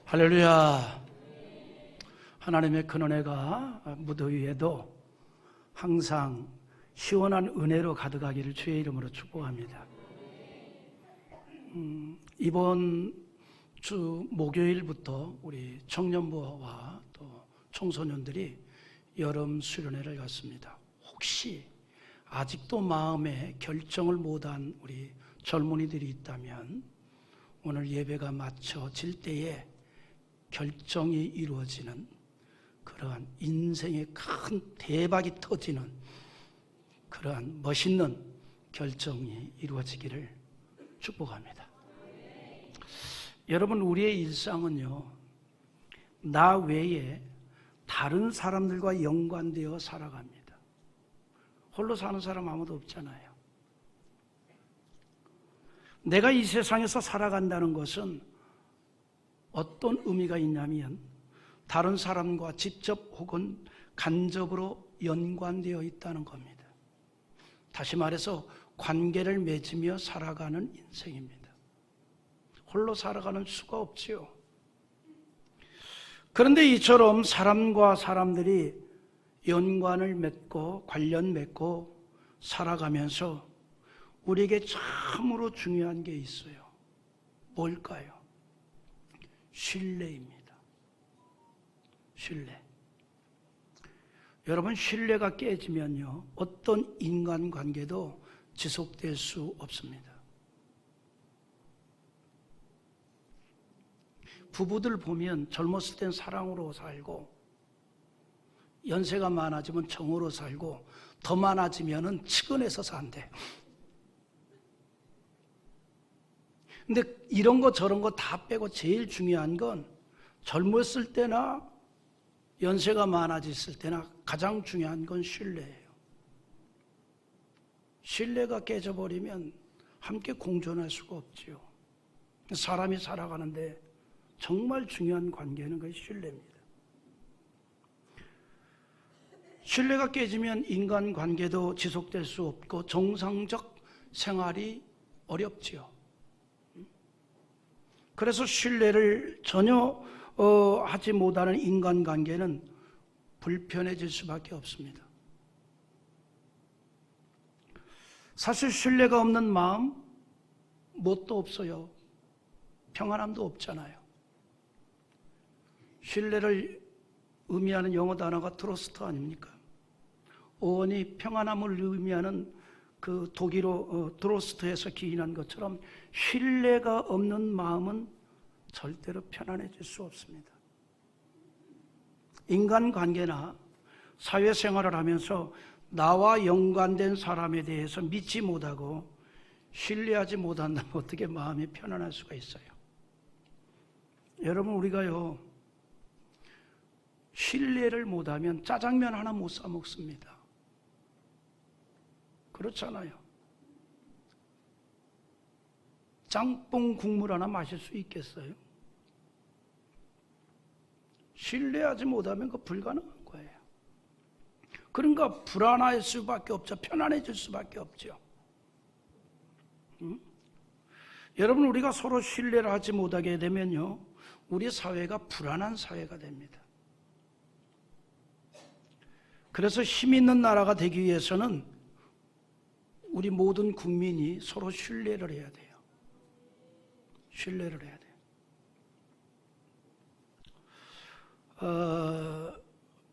할렐루야. 하나님의 큰 은혜가 무더위에도 항상 시원한 은혜로 가득하기를 주의 이름으로 축복합니다. 이번 주 목요일부터 우리 청년부와 또 청소년들이 여름 수련회를 갔습니다. 혹시 아직도 마음에 결정을 못한 우리 젊은이들이 있다면 오늘 예배가 마쳐질 때에 결정이 이루어지는 그러한 인생의 큰 대박이 터지는 그러한 멋있는 결정이 이루어지기를 축복합니다. 여러분, 우리의 일상은요, 나 외에 다른 사람들과 연관되어 살아갑니다. 홀로 사는 사람 아무도 없잖아요. 내가 이 세상에서 살아간다는 것은 어떤 의미가 있냐면 다른 사람과 직접 혹은 간접으로 연관되어 있다는 겁니다. 다시 말해서 관계를 맺으며 살아가는 인생입니다. 홀로 살아가는 수가 없지요. 그런데 이처럼 사람과 사람들이 연관을 맺고 관련 맺고 살아가면서 우리에게 참으로 중요한 게 있어요. 뭘까요? 신뢰입니다. 신뢰. 여러분, 신뢰가 깨지면요, 어떤 인간관계도 지속될 수 없습니다. 부부들 보면 젊었을 땐 사랑으로 살고 연세가 많아지면 정으로 살고 더 많아지면 측은해서 산대. 근데 이런 거 저런 거 다 빼고 제일 중요한 건 젊었을 때나 연세가 많아졌을 때나 가장 중요한 건 신뢰예요. 신뢰가 깨져버리면 함께 공존할 수가 없지요. 사람이 살아가는데 정말 중요한 관계는 그 신뢰입니다. 신뢰가 깨지면 인간관계도 지속될 수 없고 정상적 생활이 어렵지요. 그래서 신뢰를 전혀 하지 못하는 인간관계는 불편해질 수밖에 없습니다. 사실 신뢰가 없는 마음 뭣도 없어요. 평안함도 없잖아요. 신뢰를 의미하는 영어 단어가 트러스트 아닙니까? 어원이 평안함을 의미하는 그 독일어 트러스트에서 기인한 것처럼 신뢰가 없는 마음은 절대로 편안해질 수 없습니다. 인간관계나 사회생활을 하면서 나와 연관된 사람에 대해서 믿지 못하고 신뢰하지 못한다면 어떻게 마음이 편안할 수가 있어요? 여러분, 우리가요, 신뢰를 못하면 짜장면 하나 못 사 먹습니다. 그렇잖아요. 짬뽕 국물 하나 마실 수 있겠어요? 신뢰하지 못하면 그거 불가능한 거예요. 그러니까 불안할 수밖에 없죠. 편안해질 수밖에 없죠. 여러분, 우리가 서로 신뢰를 하지 못하게 되면요, 우리 사회가 불안한 사회가 됩니다. 그래서 힘 있는 나라가 되기 위해서는 우리 모든 국민이 서로 신뢰를 해야 돼요. 신뢰를 해야 돼요.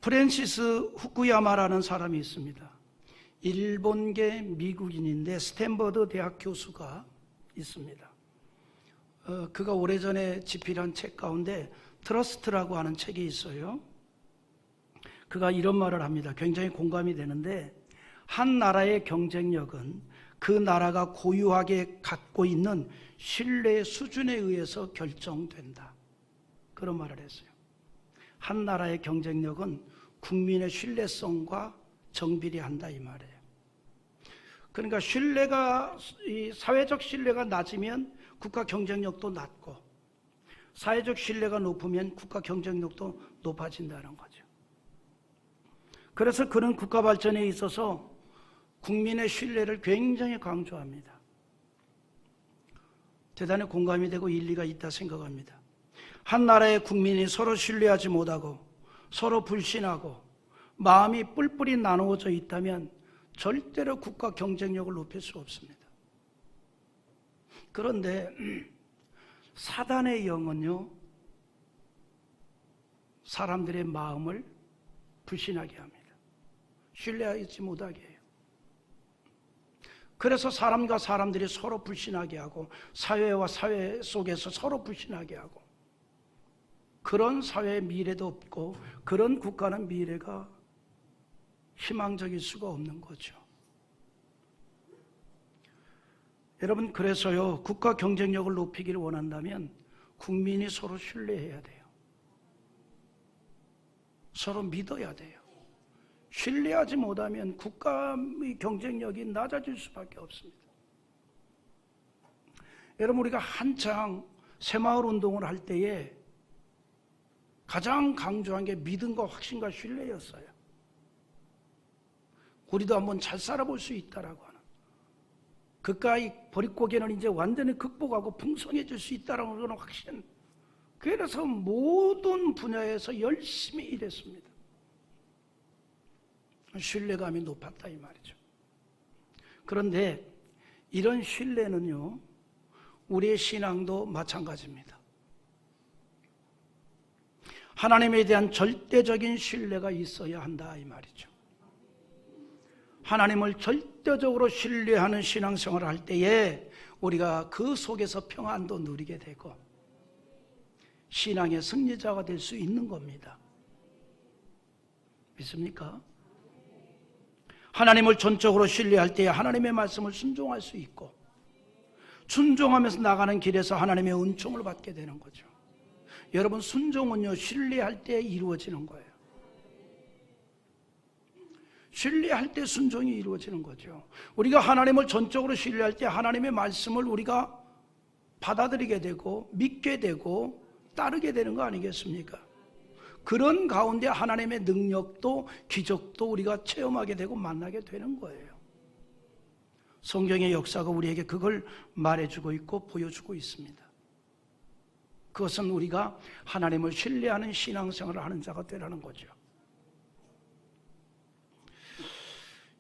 프랜시스 후쿠야마라는 사람이 있습니다. 일본계 미국인인데 스탠퍼드 대학 교수가 있습니다. 그가 오래전에 집필한 책 가운데 트러스트라고 하는 책이 있어요. 그가 이런 말을 합니다. 굉장히 공감이 되는데, 한 나라의 경쟁력은 그 나라가 고유하게 갖고 있는 신뢰의 수준에 의해서 결정된다. 그런 말을 했어요. 한 나라의 경쟁력은 국민의 신뢰성과 정비례한다, 이 말이에요. 그러니까 이 사회적 신뢰가 낮으면 국가 경쟁력도 낮고, 사회적 신뢰가 높으면 국가 경쟁력도 높아진다는 거죠. 그래서 그런 국가 발전에 있어서 국민의 신뢰를 굉장히 강조합니다. 대단히 공감이 되고 일리가 있다 생각합니다. 한 나라의 국민이 서로 신뢰하지 못하고 서로 불신하고 마음이 뿔뿔이 나누어져 있다면 절대로 국가 경쟁력을 높일 수 없습니다. 그런데 사단의 영은요, 사람들의 마음을 불신하게 합니다. 신뢰하지 못하게 해요. 그래서 사람과 사람들이 서로 불신하게 하고 사회와 사회 속에서 서로 불신하게 하고 그런 사회의 미래도 없고 그런 국가는 미래가 희망적일 수가 없는 거죠. 여러분, 그래서요, 국가 경쟁력을 높이기를 원한다면 국민이 서로 신뢰해야 돼요. 서로 믿어야 돼요. 신뢰하지 못하면 국가의 경쟁력이 낮아질 수밖에 없습니다. 여러분, 우리가 한창 새마을 운동을 할 때에 가장 강조한 게 믿음과 확신과 신뢰였어요. 우리도 한번 잘 살아볼 수 있다라고 하는, 그까이 버릿고개는 이제 완전히 극복하고 풍성해질 수 있다라고 하는 확신. 그래서 모든 분야에서 열심히 일했습니다. 신뢰감이 높았다 이 말이죠. 그런데 이런 신뢰는요, 우리의 신앙도 마찬가지입니다. 하나님에 대한 절대적인 신뢰가 있어야 한다 이 말이죠. 하나님을 절대적으로 신뢰하는 신앙생활을 할 때에 우리가 그 속에서 평안도 누리게 되고 신앙의 승리자가 될 수 있는 겁니다. 믿습니까? 하나님을 전적으로 신뢰할 때에 하나님의 말씀을 순종할 수 있고 순종하면서 나가는 길에서 하나님의 은총을 받게 되는 거죠. 여러분, 순종은요, 신뢰할 때 이루어지는 거예요. 신뢰할 때 순종이 이루어지는 거죠. 우리가 하나님을 전적으로 신뢰할 때 하나님의 말씀을 우리가 받아들이게 되고 믿게 되고 따르게 되는 거 아니겠습니까? 그런 가운데 하나님의 능력도 기적도 우리가 체험하게 되고 만나게 되는 거예요. 성경의 역사가 우리에게 그걸 말해주고 있고 보여주고 있습니다. 그것은 우리가 하나님을 신뢰하는 신앙생활을 하는 자가 되라는 거죠.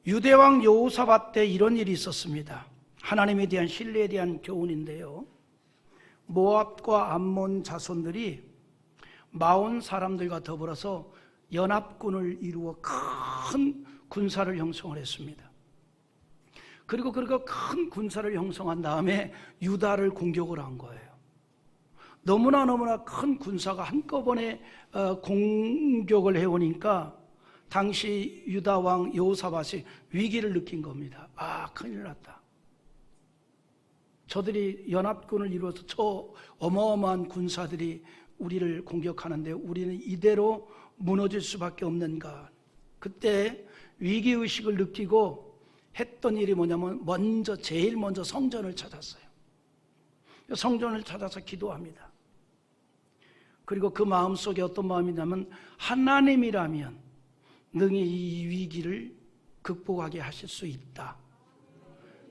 유대왕 여호사밧 때 이런 일이 있었습니다. 하나님에 대한 신뢰에 대한 교훈인데요, 모압과 암몬 자손들이 마온 사람들과 더불어서 연합군을 이루어 큰 군사를 형성을 했습니다. 그리고 큰 군사를 형성한 다음에 유다를 공격을 한 거예요. 너무나 큰 군사가 한꺼번에 공격을 해오니까 당시 유다 왕 여호사밧이 위기를 느낀 겁니다. 아, 큰일 났다. 저들이 연합군을 이루어서 저 어마어마한 군사들이 우리를 공격하는데 우리는 이대로 무너질 수밖에 없는가. 그때 위기의식을 느끼고 했던 일이 뭐냐면 제일 먼저 성전을 찾았어요. 성전을 찾아서 기도합니다. 그리고 그 마음속에 어떤 마음이냐면 하나님이라면 능히 이 위기를 극복하게 하실 수 있다.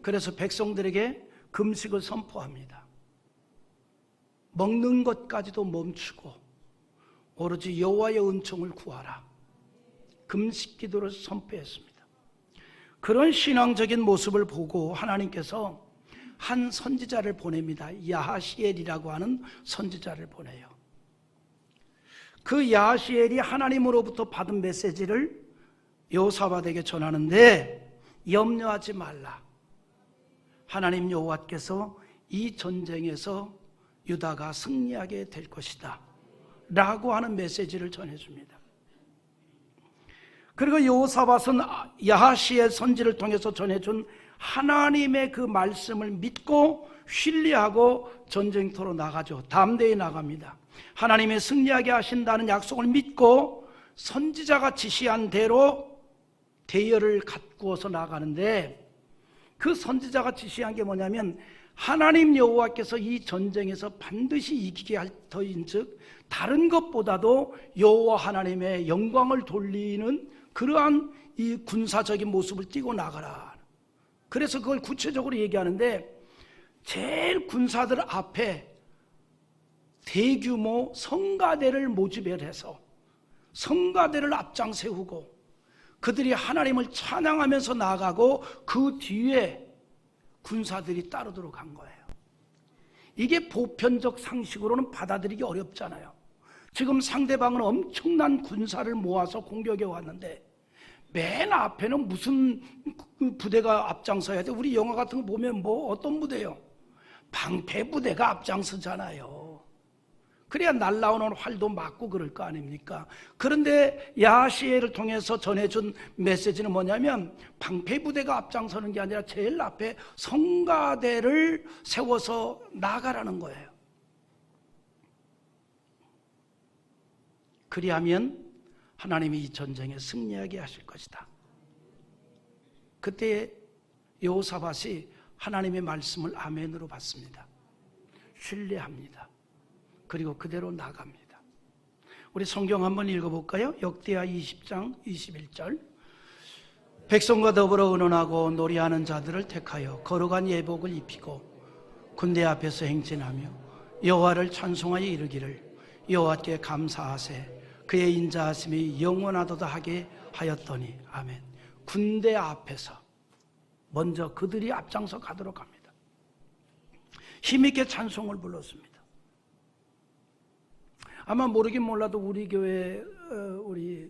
그래서 백성들에게 금식을 선포합니다. 먹는 것까지도 멈추고 오로지 여호와의 은총을 구하라. 금식 기도를 선포했습니다. 그런 신앙적인 모습을 보고 하나님께서 한 선지자를 보냅니다. 야하시엘이라고 하는 선지자를 보내요. 그 야하시엘이 하나님으로부터 받은 메시지를 여호사밧에게 전하는데 염려하지 말라. 하나님 여호와께서 이 전쟁에서 유다가 승리하게 될 것이다 라고 하는 메시지를 전해줍니다. 그리고 여호사밧은 야하시엘 선지를 통해서 전해준 하나님의 그 말씀을 믿고 신뢰하고 전쟁터로 나가죠. 담대히 나갑니다. 하나님의 승리하게 하신다는 약속을 믿고 선지자가 지시한 대로 대열을 가꾸어서 나가는데, 그 선지자가 지시한 게 뭐냐면 하나님 여호와께서 이 전쟁에서 반드시 이기게 할 터인즉 다른 것보다도 여호와 하나님의 영광을 돌리는 그러한 이 군사적인 모습을 띠고 나가라. 그래서 그걸 구체적으로 얘기하는데, 제일 군사들 앞에 대규모 성가대를 모집해서 성가대를 앞장 세우고 그들이 하나님을 찬양하면서 나가고 그 뒤에 군사들이 따르도록 한 거예요. 이게 보편적 상식으로는 받아들이기 어렵잖아요. 지금 상대방은 엄청난 군사를 모아서 공격해 왔는데 맨 앞에는 무슨 부대가 앞장서야 돼? 우리 영화 같은 거 보면 뭐 어떤 부대요? 방패부대가 앞장서잖아요. 그래야 날라오는 활도 맞고 그럴 거 아닙니까? 그런데 야하시엘을 통해서 전해준 메시지는 뭐냐면 방패부대가 앞장서는 게 아니라 제일 앞에 성가대를 세워서 나가라는 거예요. 그리하면 하나님이 이 전쟁에 승리하게 하실 것이다. 그때 여호사밧이 하나님의 말씀을 아멘으로 받습니다. 신뢰합니다. 그리고 그대로 나갑니다. 우리 성경 한번 읽어볼까요? 역대하 20장 21절. 백성과 더불어 의논하고 놀이하는 자들을 택하여 거룩한 예복을 입히고 군대 앞에서 행진하며 여호와를 찬송하여 이르기를 여호와께 감사하세 그의 인자하심이 영원하도다 하게 하였더니 아멘. 군대 앞에서 먼저 그들이 앞장서 가도록 합니다. 힘있게 찬송을 불렀습니다. 아마 모르긴 몰라도 우리 교회 우리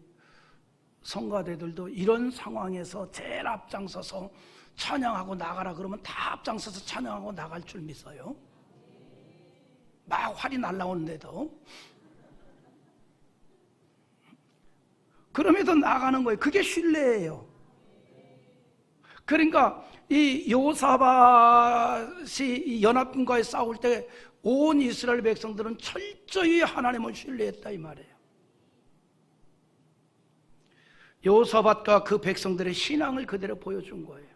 성가대들도 이런 상황에서 제일 앞장서서 찬양하고 나가라 그러면 다 앞장서서 찬양하고 나갈 줄 믿어요. 막 활이 날라오는데도 그럼에도 나가는 거예요. 그게 신뢰예요. 그러니까 이 여호사밧이 연합군과의 싸울 때 온 이스라엘 백성들은 철저히 하나님을 신뢰했다 이 말이에요. 여호사밧과 그 백성들의 신앙을 그대로 보여준 거예요.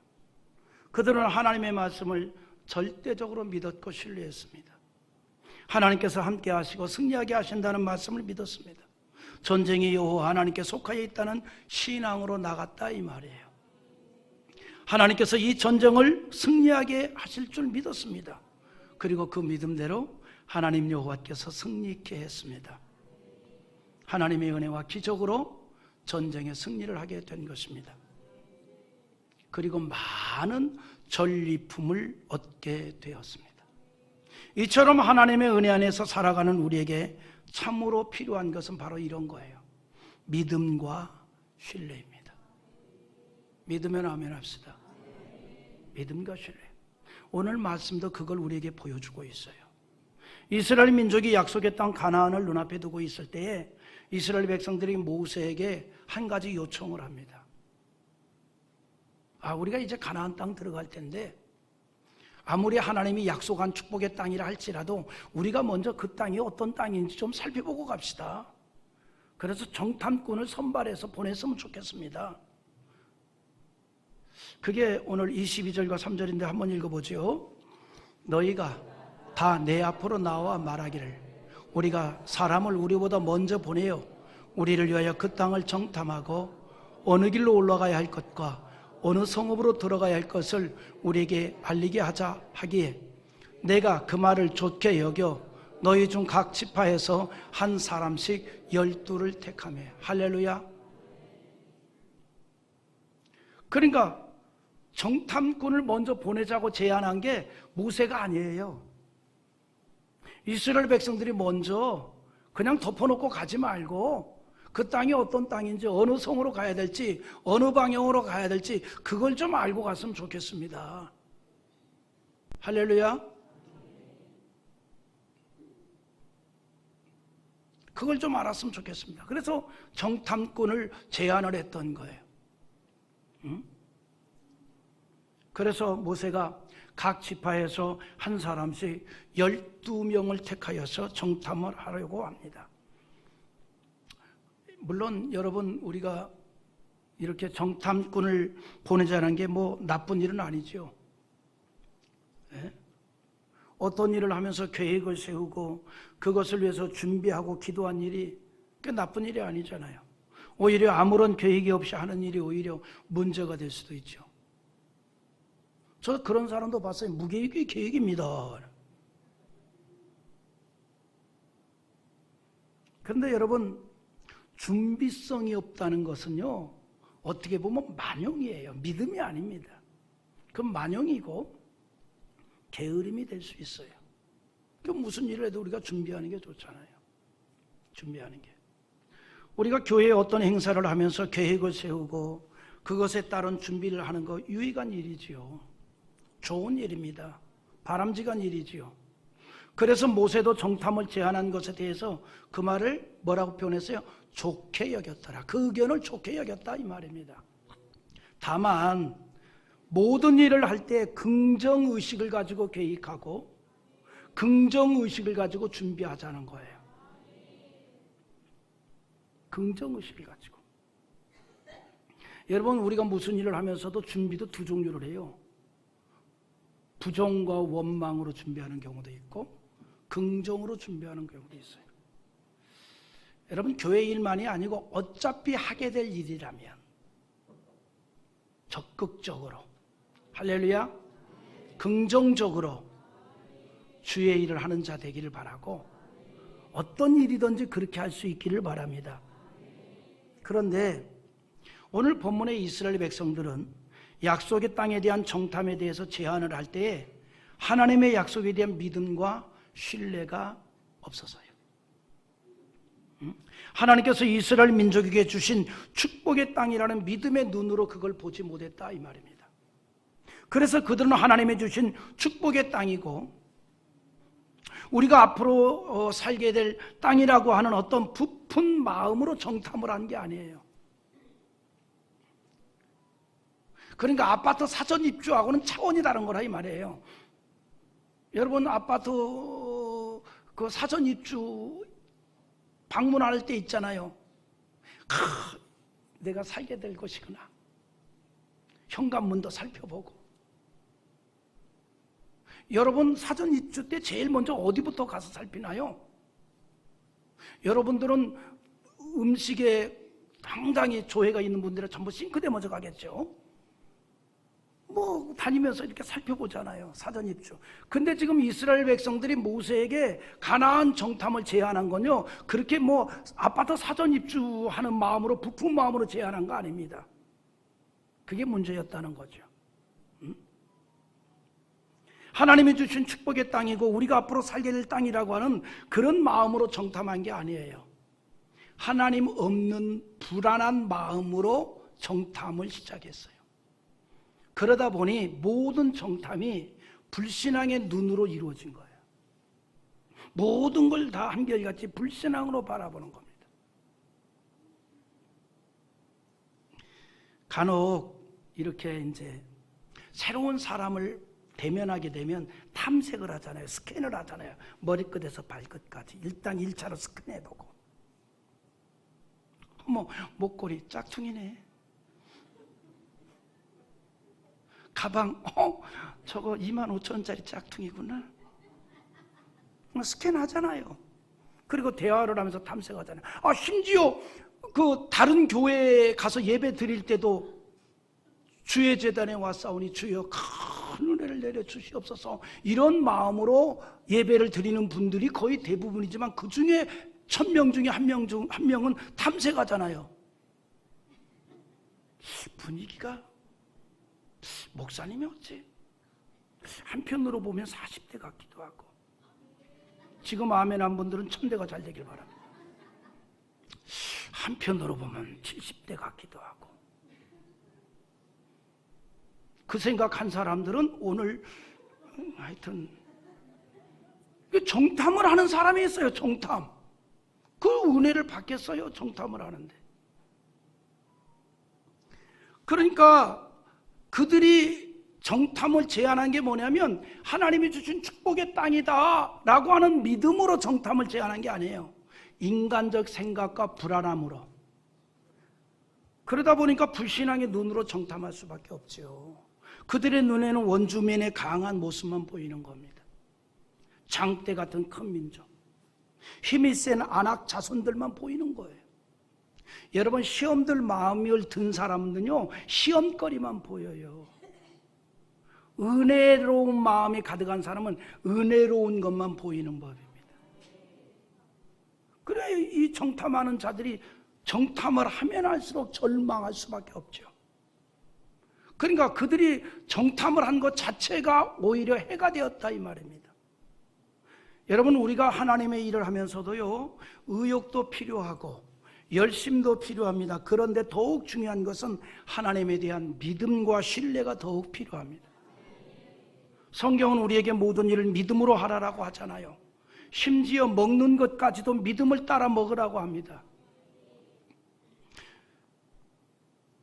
그들은 하나님의 말씀을 절대적으로 믿었고 신뢰했습니다. 하나님께서 함께 하시고 승리하게 하신다는 말씀을 믿었습니다. 전쟁이 여호와 하나님께 속하여 있다는 신앙으로 나갔다 이 말이에요. 하나님께서 이 전쟁을 승리하게 하실 줄 믿었습니다. 그리고 그 믿음대로 하나님 여호와께서 승리케 했습니다. 하나님의 은혜와 기적으로 전쟁에 승리를 하게 된 것입니다. 그리고 많은 전리품을 얻게 되었습니다. 이처럼 하나님의 은혜 안에서 살아가는 우리에게 참으로 필요한 것은 바로 이런 거예요. 믿음과 신뢰입니다. 믿으면 아멘 합시다. 믿음과 신뢰. 오늘 말씀도 그걸 우리에게 보여주고 있어요. 이스라엘 민족이 약속의 땅 가나안을 눈앞에 두고 있을 때에 이스라엘 백성들이 모세에게 한 가지 요청을 합니다. 우리가 이제 가나안 땅 들어갈 텐데 아무리 하나님이 약속한 축복의 땅이라 할지라도 우리가 먼저 그 땅이 어떤 땅인지 좀 살펴보고 갑시다. 그래서 정탐꾼을 선발해서 보냈으면 좋겠습니다. 그게 오늘 22절과 3절인데 한번 읽어보죠. 너희가 다 내 앞으로 나와 말하기를 우리가 사람을 우리보다 먼저 보내어 우리를 위하여 그 땅을 정탐하고 어느 길로 올라가야 할 것과 어느 성읍으로 들어가야 할 것을 우리에게 알리게 하자 하기에 내가 그 말을 좋게 여겨 너희 중 각 지파에서 한 사람씩 12를 택하며. 할렐루야. 그러니까 정탐꾼을 먼저 보내자고 제안한 게 모세가 아니에요. 이스라엘 백성들이 먼저 그냥 덮어놓고 가지 말고 그 땅이 어떤 땅인지 어느 성으로 가야 될지 어느 방향으로 가야 될지 그걸 좀 알고 갔으면 좋겠습니다. 할렐루야. 그걸 좀 알았으면 좋겠습니다. 그래서 정탐꾼을 제안을 했던 거예요. 그래서 모세가 각 지파에서 한 사람씩 12명을 택하여서 정탐을 하려고 합니다. 물론 여러분 우리가 이렇게 정탐꾼을 보내자는 게 뭐 나쁜 일은 아니죠. 네? 어떤 일을 하면서 계획을 세우고 그것을 위해서 준비하고 기도한 일이 그 나쁜 일이 아니잖아요. 오히려 아무런 계획이 없이 하는 일이 오히려 문제가 될 수도 있죠. 저 그런 사람도 봤어요. 무계획이 계획입니다. 그런데 여러분, 준비성이 없다는 것은요, 어떻게 보면 만용이에요. 믿음이 아닙니다. 그건 만용이고 게으름이 될 수 있어요. 그 무슨 일을 해도 우리가 준비하는 게 좋잖아요. 준비하는 게. 우리가 교회에 어떤 행사를 하면서 계획을 세우고 그것에 따른 준비를 하는 거 유익한 일이지요. 좋은 일입니다. 바람직한 일이지요. 그래서 모세도 정탐을 제안한 것에 대해서 그 말을 뭐라고 표현했어요? 좋게 여겼더라. 그 의견을 좋게 여겼다 이 말입니다. 다만 모든 일을 할 때 긍정의식을 가지고 계획하고 긍정의식을 가지고 준비하자는 거예요. 긍정의식을 가지고. 여러분, 우리가 무슨 일을 하면서도 준비도 두 종류를 해요. 부정과 원망으로 준비하는 경우도 있고 긍정으로 준비하는 경우도 있어요. 여러분, 교회 일만이 아니고 어차피 하게 될 일이라면 적극적으로, 할렐루야, 긍정적으로 주의 일을 하는 자 되기를 바라고 어떤 일이든지 그렇게 할 수 있기를 바랍니다. 그런데 오늘 본문의 이스라엘 백성들은 약속의 땅에 대한 정탐에 대해서 제안을 할 때에 하나님의 약속에 대한 믿음과 신뢰가 없어서요. 하나님께서 이스라엘 민족에게 주신 축복의 땅이라는 믿음의 눈으로 그걸 보지 못했다 이 말입니다. 그래서 그들은 하나님이 주신 축복의 땅이고 우리가 앞으로 살게 될 땅이라고 하는 어떤 부푼 마음으로 정탐을 한 게 아니에요. 그러니까 아파트 사전 입주하고는 차원이 다른 거라 이 말이에요. 여러분, 아파트 그 사전 입주 방문할 때 있잖아요. 내가 살게 될 것이구나. 현관문도 살펴보고. 여러분, 사전 입주 때 제일 먼저 어디부터 가서 살피나요? 여러분들은 음식에 상당히 조회가 있는 분들은 전부 싱크대 먼저 가겠죠. 뭐 다니면서 이렇게 살펴보잖아요. 사전 입주. 근데 지금 이스라엘 백성들이 모세에게 가나안 정탐을 제안한 건요, 그렇게 뭐 아파트 사전 입주하는 마음으로, 부푼 마음으로 제안한 거 아닙니다. 그게 문제였다는 거죠. 하나님이 주신 축복의 땅이고 우리가 앞으로 살게 될 땅이라고 하는 그런 마음으로 정탐한 게 아니에요. 하나님 없는 불안한 마음으로 정탐을 시작했어요. 그러다 보니 모든 정탐이 불신앙의 눈으로 이루어진 거예요. 모든 걸 다 한결같이 불신앙으로 바라보는 겁니다. 간혹 이렇게 이제 새로운 사람을 대면하게 되면 탐색을 하잖아요. 스캔을 하잖아요. 머리끝에서 발끝까지 일단 1차로 스캔해보고, 어머, 목걸이 짝퉁이네. 가방, 저거 25,000원짜리 짝퉁이구나. 스캔하잖아요. 그리고 대화를 하면서 탐색하잖아요. 심지어 그 다른 교회에 가서 예배 드릴 때도 주의 제단에 왔사오니 주여 큰 은혜를 내려 주시옵소서, 이런 마음으로 예배를 드리는 분들이 거의 대부분이지만 그 중에 1000명 중에 한 명은 탐색하잖아요. 분위기가 목사님이 어찌 한편으로 보면 40대 같기도 하고, 지금 아멘 한 분들은 1000대가 잘 되길 바랍니다. 한편으로 보면 70대 같기도 하고, 그 생각한 사람들은 오늘 하여튼 정탐을 하는 사람이 있어요. 정탐. 그 은혜를 받겠어요. 정탐을 하는데. 그러니까 그들이 정탐을 제안한 게 뭐냐면 하나님이 주신 축복의 땅이다 라고 하는 믿음으로 정탐을 제안한 게 아니에요. 인간적 생각과 불안함으로. 그러다 보니까 불신앙의 눈으로 정탐할 수밖에 없죠. 그들의 눈에는 원주민의 강한 모습만 보이는 겁니다. 장대 같은 큰 민족, 힘이 센 안악 자손들만 보이는 거예요. 여러분, 시험들 마음을 든 사람은요 시험거리만 보여요. 은혜로운 마음이 가득한 사람은 은혜로운 것만 보이는 법입니다. 그래, 이 정탐하는 자들이 정탐을 하면 할수록 절망할 수밖에 없죠. 그러니까 그들이 정탐을 한 것 자체가 오히려 해가 되었다 이 말입니다. 여러분, 우리가 하나님의 일을 하면서도요, 의욕도 필요하고 열심도 필요합니다. 그런데 더욱 중요한 것은 하나님에 대한 믿음과 신뢰가 더욱 필요합니다. 성경은 우리에게 모든 일을 믿음으로 하라라고 하잖아요. 심지어 먹는 것까지도 믿음을 따라 먹으라고 합니다.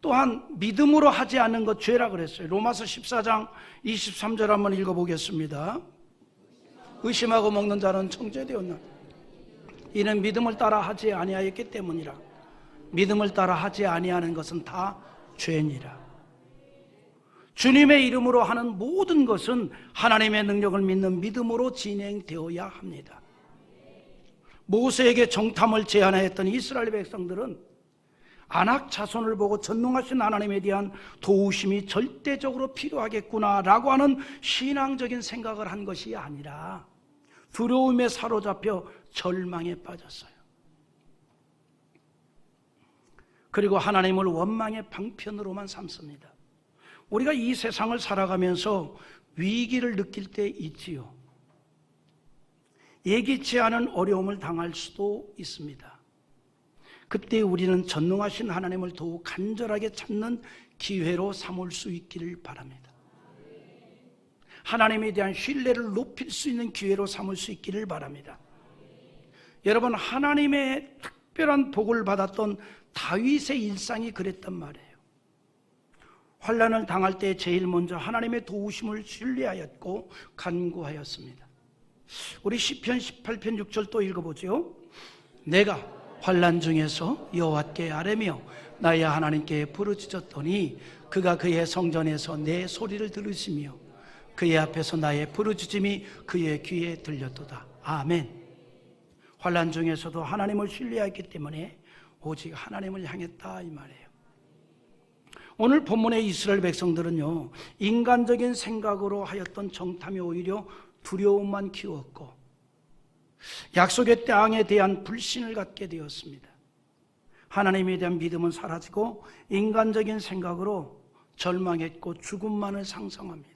또한 믿음으로 하지 않는 것 죄라 그랬어요. 로마서 14장 23절 한번 읽어보겠습니다. 의심하고 먹는 자는 정죄되었나? 이는 믿음을 따라 하지 아니하였기 때문이라. 믿음을 따라 하지 아니하는 것은 다 죄니라. 주님의 이름으로 하는 모든 것은 하나님의 능력을 믿는 믿음으로 진행되어야 합니다. 모세에게 정탐을 제안하였던 이스라엘 백성들은 안악 자손을 보고 전능하신 하나님에 대한 도우심이 절대적으로 필요하겠구나라고 하는 신앙적인 생각을 한 것이 아니라 두려움에 사로잡혀 절망에 빠졌어요. 그리고 하나님을 원망의 방편으로만 삼습니다. 우리가 이 세상을 살아가면서 위기를 느낄 때 있지요. 예기치 않은 어려움을 당할 수도 있습니다. 그때 우리는 전능하신 하나님을 더욱 간절하게 찾는 기회로 삼을 수 있기를 바랍니다. 하나님에 대한 신뢰를 높일 수 있는 기회로 삼을 수 있기를 바랍니다. 여러분, 하나님의 특별한 복을 받았던 다윗의 일상이 그랬단 말이에요. 환난을 당할 때 제일 먼저 하나님의 도우심을 신뢰하였고 간구하였습니다. 우리 시편 18편 6절 또 읽어보죠. 내가 환난 중에서 여호와께 아뢰며 나의 하나님께 부르짖었더니 그가 그의 성전에서 내 소리를 들으시며 그의 앞에서 나의 부르짖음이 그의 귀에 들렸도다. 아멘. 환난 중에서도 하나님을 신뢰했기 때문에 오직 하나님을 향했다 이 말이에요. 오늘 본문의 이스라엘 백성들은요, 인간적인 생각으로 하였던 정탐이 오히려 두려움만 키웠고 약속의 땅에 대한 불신을 갖게 되었습니다. 하나님에 대한 믿음은 사라지고 인간적인 생각으로 절망했고 죽음만을 상상합니다.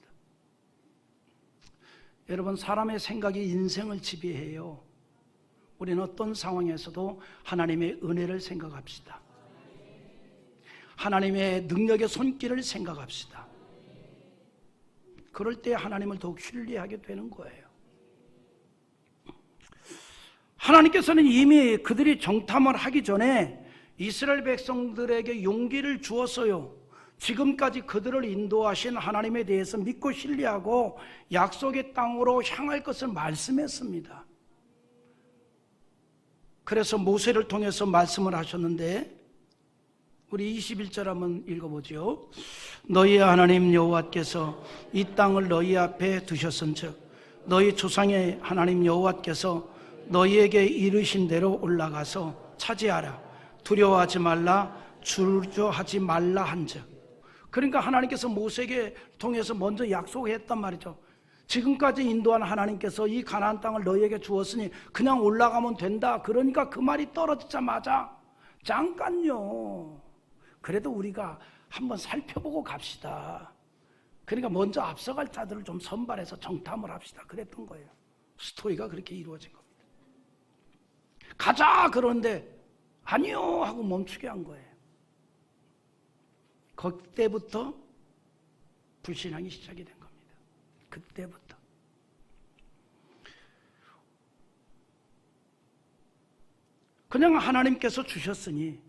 여러분, 사람의 생각이 인생을 지배해요. 우리는 어떤 상황에서도 하나님의 은혜를 생각합시다. 하나님의 능력의 손길을 생각합시다. 그럴 때 하나님을 더욱 신뢰하게 되는 거예요. 하나님께서는 이미 그들이 정탐을 하기 전에 이스라엘 백성들에게 용기를 주었어요. 지금까지 그들을 인도하신 하나님에 대해서 믿고 신뢰하고 약속의 땅으로 향할 것을 말씀했습니다. 그래서 모세를 통해서 말씀을 하셨는데 우리 21절 한번 읽어보죠. 너희의 하나님 여호와께서 이 땅을 너희 앞에 두셨은즉 너희 조상의 하나님 여호와께서 너희에게 이르신 대로 올라가서 차지하라. 두려워하지 말라, 주저하지 말라 한즉. 그러니까 하나님께서 모세에게 통해서 먼저 약속했단 말이죠. 지금까지 인도한 하나님께서 이 가나안 땅을 너희에게 주었으니 그냥 올라가면 된다. 그러니까 그 말이 떨어지자마자 잠깐요, 그래도 우리가 한번 살펴보고 갑시다. 그러니까 먼저 앞서갈 자들을 좀 선발해서 정탐을 합시다. 그랬던 거예요. 스토리가 그렇게 이루어진 겁니다. 가자 그러는데 아니요 하고 멈추게 한 거예요. 그때부터 불신앙이 시작이 된 겁니다. 그때부터. 그냥 하나님께서 주셨으니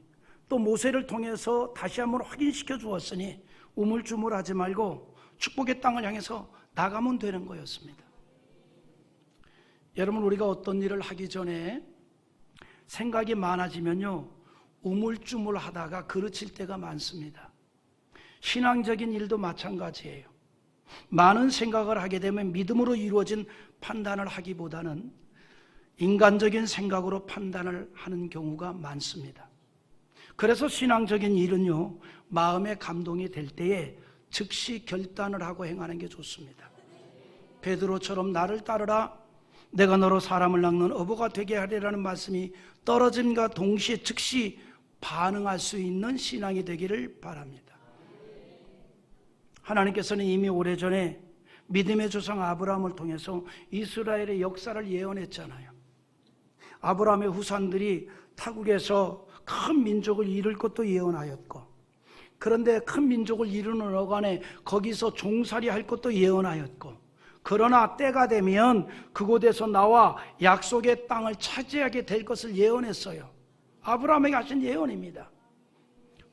또 모세를 통해서 다시 한번 확인시켜 주었으니 우물쭈물하지 말고 축복의 땅을 향해서 나가면 되는 거였습니다. 여러분, 우리가 어떤 일을 하기 전에 생각이 많아지면요, 우물쭈물하다가 그르칠 때가 많습니다. 신앙적인 일도 마찬가지예요. 많은 생각을 하게 되면 믿음으로 이루어진 판단을 하기보다는 인간적인 생각으로 판단을 하는 경우가 많습니다. 그래서 신앙적인 일은요, 마음의 감동이 될 때에 즉시 결단을 하고 행하는 게 좋습니다. 베드로처럼 나를 따르라, 내가 너로 사람을 낚는 어부가 되게 하리라는 말씀이 떨어짐과 동시에 즉시 반응할 수 있는 신앙이 되기를 바랍니다. 하나님께서는 이미 오래전에 믿음의 조상 아브라함을 통해서 이스라엘의 역사를 예언했잖아요. 아브라함의 후손들이 타국에서 큰 민족을 이룰 것도 예언하였고, 그런데 큰 민족을 이루는 어간에 거기서 종살이 할 것도 예언하였고, 그러나 때가 되면 그곳에서 나와 약속의 땅을 차지하게 될 것을 예언했어요. 아브라함에게 하신 예언입니다.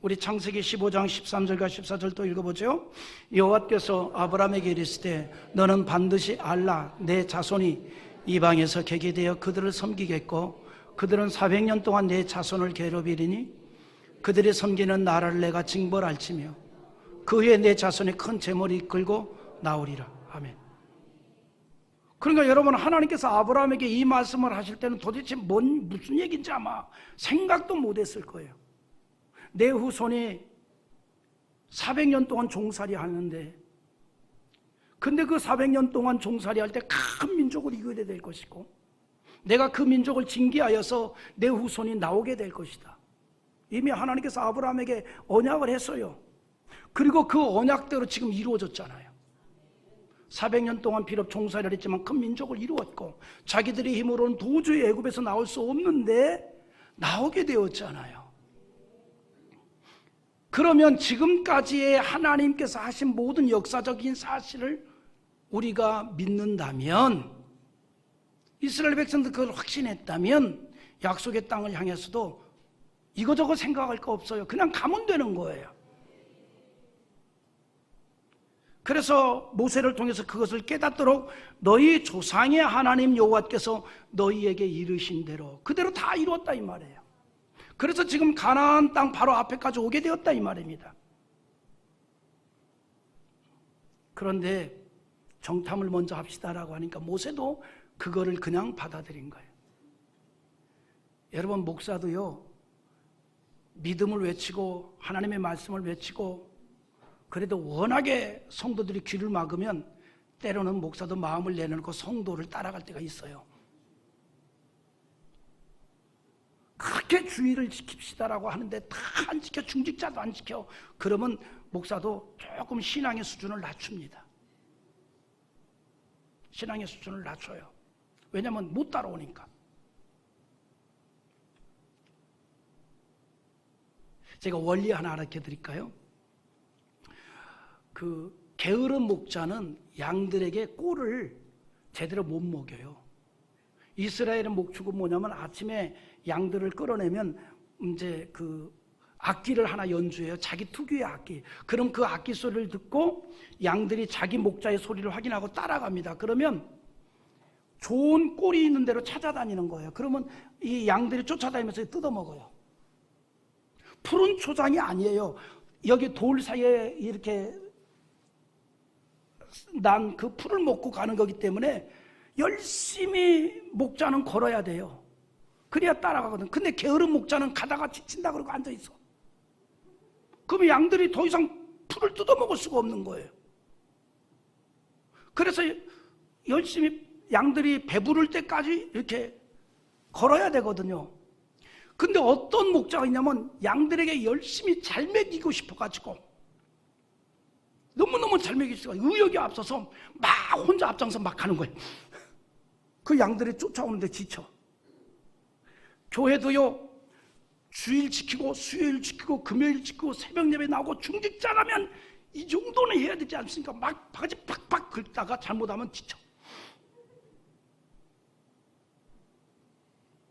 우리 창세기 15장 13절과 14절도 읽어보죠. 여호와께서 아브라함에게 이르시되 너는 반드시 알라. 내 자손이 이방에서 객이 되어 그들을 섬기겠고 그들은 400년 동안 내 자손을 괴롭히리니 그들이 섬기는 나라를 내가 징벌할지며 그 후에 내 자손이 큰 재물을 이끌고 나오리라. 아멘. 그러니까 여러분, 하나님께서 아브라함에게 이 말씀을 하실 때는 도대체 무슨 얘기인지 아마 생각도 못했을 거예요. 내 후손이 400년 동안 종살이 하는데, 근데 그 400년 동안 종살이 할 때 큰 민족을 이겨야 될 것이고 내가 그 민족을 징계하여서 내 후손이 나오게 될 것이다. 이미 하나님께서 아브라함에게 언약을 했어요. 그리고 그 언약대로 지금 이루어졌잖아요. 400년 동안 비록 종살이를 했지만 큰 민족을 이루었고 자기들의 힘으로는 도저히 애굽에서 나올 수 없는데 나오게 되었잖아요. 그러면 지금까지의 하나님께서 하신 모든 역사적인 사실을 우리가 믿는다면, 이스라엘 백성들 그걸 확신했다면 약속의 땅을 향해서도 이거저거 생각할 거 없어요. 그냥 가면 되는 거예요. 그래서 모세를 통해서 그것을 깨닫도록 너희 조상의 하나님 여호와께서 너희에게 이르신 대로 그대로 다 이루었다 이 말이에요. 그래서 지금 가나안 땅 바로 앞에까지 오게 되었다 이 말입니다. 그런데 정탐을 먼저 합시다라고 하니까 모세도 그거를 그냥 받아들인 거예요. 여러분, 목사도요, 믿음을 외치고 하나님의 말씀을 외치고 그래도 워낙에 성도들이 귀를 막으면 때로는 목사도 마음을 내놓고 성도를 따라갈 때가 있어요. 그렇게 주의를 지킵시다라고 하는데 다 안 지켜, 중직자도 안 지켜. 그러면 목사도 조금 신앙의 수준을 낮춥니다. 신앙의 수준을 낮춰요. 왜냐하면 못 따라오니까. 제가 원리 하나 알려 드릴까요? 그 게으른 목자는 양들에게 꼴을 제대로 못 먹여요. 이스라엘의 목축은 뭐냐면 아침에 양들을 끌어내면 이제 그 악기를 하나 연주해요. 자기 특유의 악기. 그럼 그 악기 소리를 듣고 양들이 자기 목자의 소리를 확인하고 따라갑니다. 그러면 좋은 꼴이 있는 대로 찾아다니는 거예요. 그러면 이 양들이 쫓아다니면서 뜯어먹어요. 푸른 초장이 아니에요. 여기 돌 사이에 이렇게 난 그 풀을 먹고 가는 거기 때문에 열심히 목자는 걸어야 돼요. 그래야 따라가거든. 근데 게으른 목자는 가다가 지친다 그러고 앉아있어. 그러면 양들이 더 이상 풀을 뜯어먹을 수가 없는 거예요. 그래서 열심히 양들이 배부를 때까지 이렇게 걸어야 되거든요. 근데 어떤 목자가 있냐면 양들에게 열심히 잘 먹이고 싶어가지고 너무너무 잘 먹이고 싶어 의욕이 앞서서 막 혼자 앞장서 막 가는 거예요. 그 양들이 쫓아오는데 지쳐. 교회도요, 주일 지키고 수요일 지키고 금요일 지키고 새벽 예배 나오고 중직자라면 이 정도는 해야 되지 않습니까? 막 바가지 팍팍 긁다가 잘못하면 지쳐.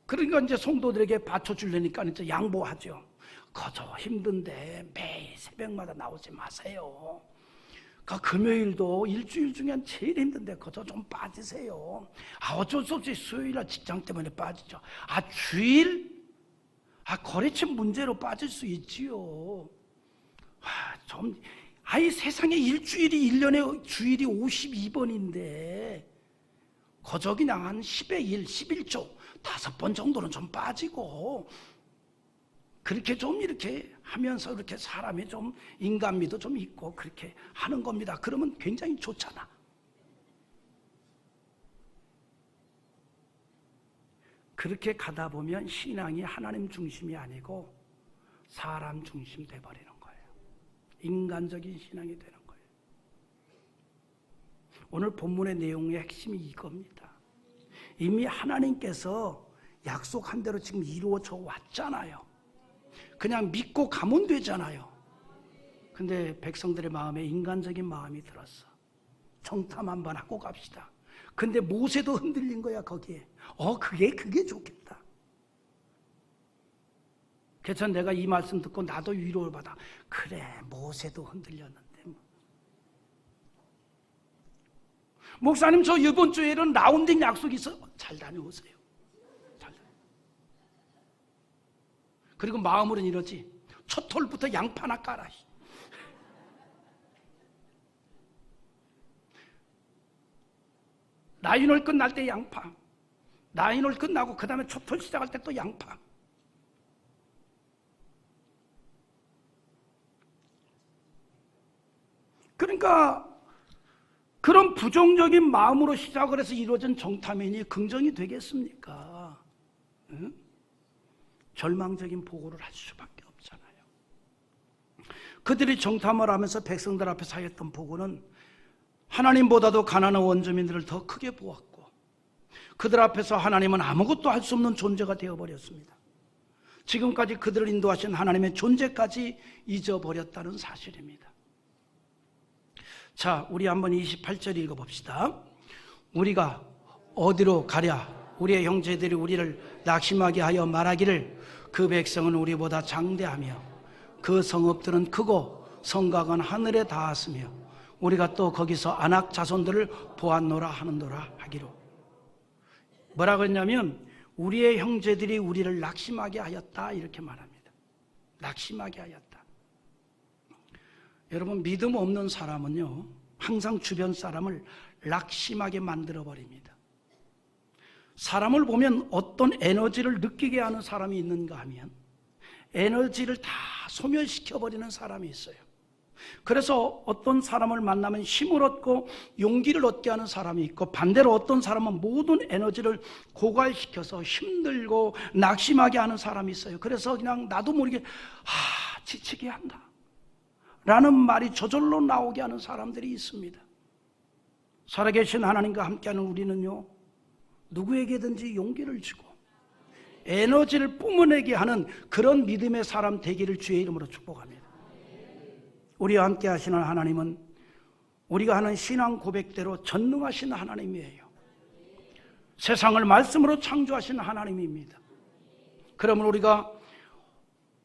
그러니까 이제 성도들에게 받쳐주려니까 이제 양보하죠. 거저 힘든데 매일 새벽마다 나오지 마세요. 그 금요일도 일주일 중에 제일 힘든데 거저 좀 빠지세요. 어쩔 수 없이 수요일날 직장 때문에 빠지죠. 주일? 거래처 문제로 빠질 수 있지요. 이 세상에 일주일이 1년에 주일이 52번인데 거저 그냥 한 10의 1, 11조 5번 정도는 좀 빠지고 그렇게 좀 이렇게 하면서 이렇게 사람이 좀 인간미도 좀 있고 그렇게 하는 겁니다. 그러면 굉장히 좋잖아. 그렇게 가다 보면 신앙이 하나님 중심이 아니고 사람 중심 돼버리는 거예요. 인간적인 신앙이 되는 거예요. 오늘 본문의 내용의 핵심이 이겁니다. 이미 하나님께서 약속한 대로 지금 이루어져 왔잖아요. 그냥 믿고 가면 되잖아요. 근데 백성들의 마음에 인간적인 마음이 들었어. 정탐 한번 하고 갑시다. 근데 모세도 흔들린 거야 거기에. 그게 좋겠다. 그래서 내가 이 말씀 듣고 나도 위로를 받아. 그래, 모세도 흔들렸는데 목사님, 저 이번 주에는 라운딩 약속이 있어. 잘 다녀오세요. 그리고 마음으로는 이러지. 첫 톨부터 양파나 깔아. 나인홀 끝날 때 양파, 나인홀 끝나고 그 다음에 첫 톨 시작할 때 또 양파. 그러니까 그런 부정적인 마음으로 시작을 해서 이루어진 정탐이니 긍정이 되겠습니까? 응? 절망적인 보고를 할 수밖에 없잖아요. 그들이 정탐을 하면서 백성들 앞에서 하였던 보고는 하나님보다도 가난한 원주민들을 더 크게 보았고, 그들 앞에서 하나님은 아무것도 할 수 없는 존재가 되어버렸습니다. 지금까지 그들을 인도하신 하나님의 존재까지 잊어버렸다는 사실입니다. 자, 우리 한번 28절 읽어봅시다. 우리가 어디로 가랴? 우리의 형제들이 우리를 낙심하게 하여 말하기를 그 백성은 우리보다 장대하며 그 성읍들은 크고 성곽은 하늘에 닿았으며 우리가 또 거기서 아낙 자손들을 보았노라 하는도라 하기로. 뭐라고 했냐면 우리의 형제들이 우리를 낙심하게 하였다 이렇게 말합니다. 낙심하게 하였다. 여러분, 믿음 없는 사람은요 항상 주변 사람을 낙심하게 만들어버립니다. 사람을 보면 어떤 에너지를 느끼게 하는 사람이 있는가 하면 에너지를 다 소멸시켜버리는 사람이 있어요. 그래서 어떤 사람을 만나면 힘을 얻고 용기를 얻게 하는 사람이 있고, 반대로 어떤 사람은 모든 에너지를 고갈시켜서 힘들고 낙심하게 하는 사람이 있어요. 그래서 그냥 나도 모르게 지치게 한다 라는 말이 저절로 나오게 하는 사람들이 있습니다. 살아계신 하나님과 함께하는 우리는요 누구에게든지 용기를 주고 에너지를 뿜어내게 하는 그런 믿음의 사람 되기를 주의 이름으로 축복합니다. 우리와 함께 하시는 하나님은 우리가 하는 신앙 고백대로 전능하신 하나님이에요. 세상을 말씀으로 창조하신 하나님입니다. 그러면 우리가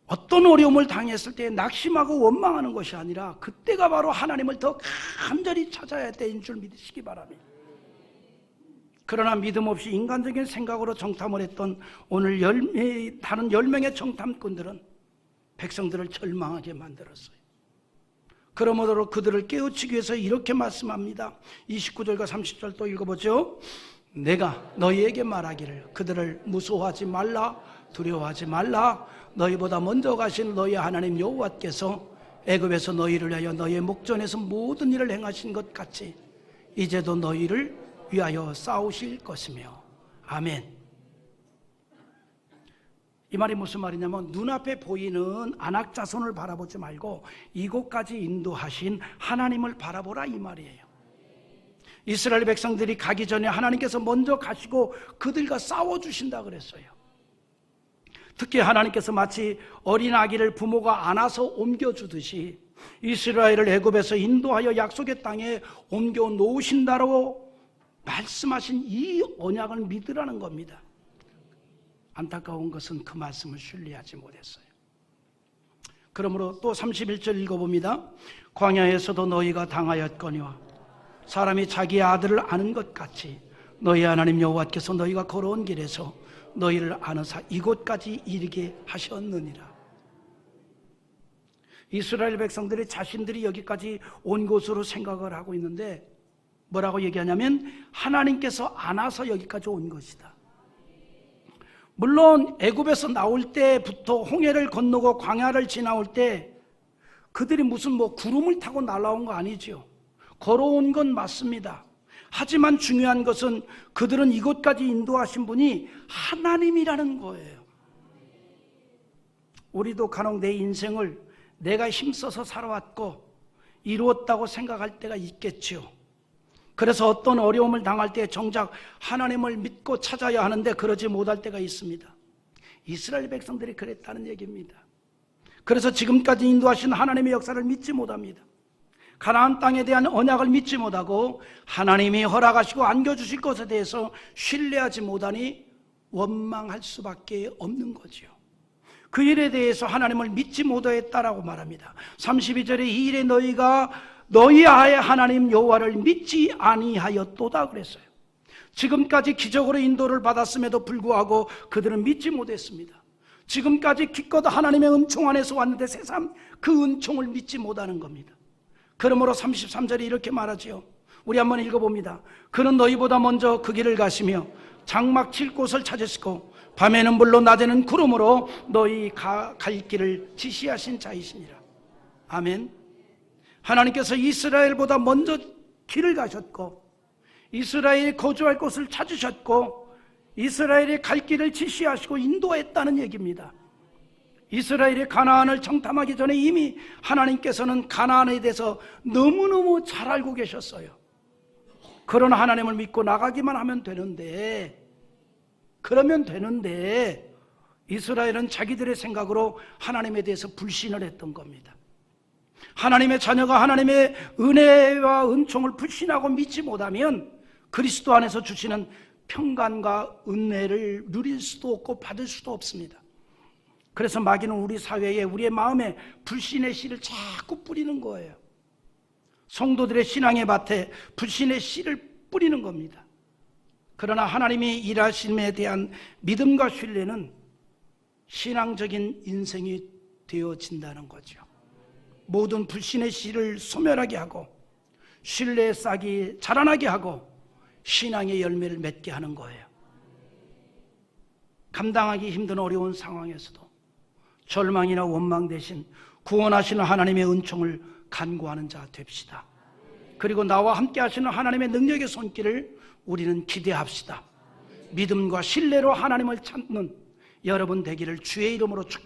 어떤 어려움을 당했을 때 낙심하고 원망하는 것이 아니라 그때가 바로 하나님을 더 간절히 찾아야 할 때인 줄 믿으시기 바랍니다. 그러나 믿음 없이 인간적인 생각으로 정탐을 했던 오늘 다른 10명의 정탐꾼들은 백성들을 절망하게 만들었어요. 그러므로 그들을 깨우치기 위해서 이렇게 말씀합니다. 29절과 30절 또 읽어보죠. 내가 너희에게 말하기를 그들을 무서워하지 말라, 두려워하지 말라. 너희보다 먼저 가신 너희 하나님 여호와께서 애굽에서 너희를 위하여 너희의 목전에서 모든 일을 행하신 것 같이 이제도 너희를 위하여 싸우실 것이며. 아멘. 이 말이 무슨 말이냐면 눈앞에 보이는 아낙 자손을 바라보지 말고 이곳까지 인도하신 하나님을 바라보라 이 말이에요. 이스라엘 백성들이 가기 전에 하나님께서 먼저 가시고 그들과 싸워주신다 그랬어요. 특히 하나님께서 마치 어린 아기를 부모가 안아서 옮겨주듯이 이스라엘을 애굽에서 인도하여 약속의 땅에 옮겨 놓으신다고 말씀하신 이 언약을 믿으라는 겁니다. 안타까운 것은 그 말씀을 신뢰하지 못했어요. 그러므로 또 31절 읽어봅니다. 광야에서도 너희가 당하였거니와 사람이 자기 아들을 아는 것 같이 너희 하나님 여호와께서 너희가 걸어온 길에서 너희를 아느사 이곳까지 이르게 하셨느니라. 이스라엘 백성들이 자신들이 여기까지 온 곳으로 생각을 하고 있는데 뭐라고 얘기하냐면 하나님께서 안아서 여기까지 온 것이다. 물론 애굽에서 나올 때부터 홍해를 건너고 광야를 지나올 때 그들이 무슨 구름을 타고 날아온 거 아니죠. 걸어온 건 맞습니다. 하지만 중요한 것은 그들은 이곳까지 인도하신 분이 하나님이라는 거예요. 우리도 간혹 내 인생을 내가 힘써서 살아왔고 이루었다고 생각할 때가 있겠지요. 그래서 어떤 어려움을 당할 때 정작 하나님을 믿고 찾아야 하는데 그러지 못할 때가 있습니다. 이스라엘 백성들이 그랬다는 얘기입니다. 그래서 지금까지 인도하신 하나님의 역사를 믿지 못합니다. 가나안 땅에 대한 언약을 믿지 못하고 하나님이 허락하시고 안겨주실 것에 대해서 신뢰하지 못하니 원망할 수밖에 없는 거지요. 그 일에 대해서 하나님을 믿지 못하였다라고 말합니다. 32절에 이 일에 너희가 너희의 하나님 여호와를 믿지 아니하였도다 그랬어요. 지금까지 기적으로 인도를 받았음에도 불구하고 그들은 믿지 못했습니다. 지금까지 기껏 하나님의 은총 안에서 왔는데 새삼 그 은총을 믿지 못하는 겁니다. 그러므로 33절에 이렇게 말하지요. 우리 한번 읽어봅니다. 그는 너희보다 먼저 그 길을 가시며 장막 칠 곳을 찾으시고 밤에는 불로 낮에는 구름으로 너희 갈 길을 지시하신 자이시니라. 아멘. 하나님께서 이스라엘보다 먼저 길을 가셨고 이스라엘이 거주할 곳을 찾으셨고 이스라엘의 갈 길을 지시하시고 인도했다는 얘기입니다. 이스라엘이 가나안을 정탐하기 전에 이미 하나님께서는 가나안에 대해서 너무너무 잘 알고 계셨어요. 그러나 하나님을 믿고 나가기만 하면 되는데, 그러면 되는데 이스라엘은 자기들의 생각으로 하나님에 대해서 불신을 했던 겁니다. 하나님의 자녀가 하나님의 은혜와 은총을 불신하고 믿지 못하면 그리스도 안에서 주시는 평강과 은혜를 누릴 수도 없고 받을 수도 없습니다. 그래서 마귀는 우리 사회에, 우리의 마음에 불신의 씨를 자꾸 뿌리는 거예요. 성도들의 신앙의 밭에 불신의 씨를 뿌리는 겁니다. 그러나 하나님이 일하심에 대한 믿음과 신뢰는 신앙적인 인생이 되어진다는 거죠. 모든 불신의 씨를 소멸하게 하고 신뢰의 싹이 자라나게 하고 신앙의 열매를 맺게 하는 거예요. 감당하기 힘든 어려운 상황에서도 절망이나 원망 대신 구원하시는 하나님의 은총을 간구하는 자 됩시다. 그리고 나와 함께 하시는 하나님의 능력의 손길을 우리는 기대합시다. 믿음과 신뢰로 하나님을 찾는 여러분 되기를 주의 이름으로 축복합니다.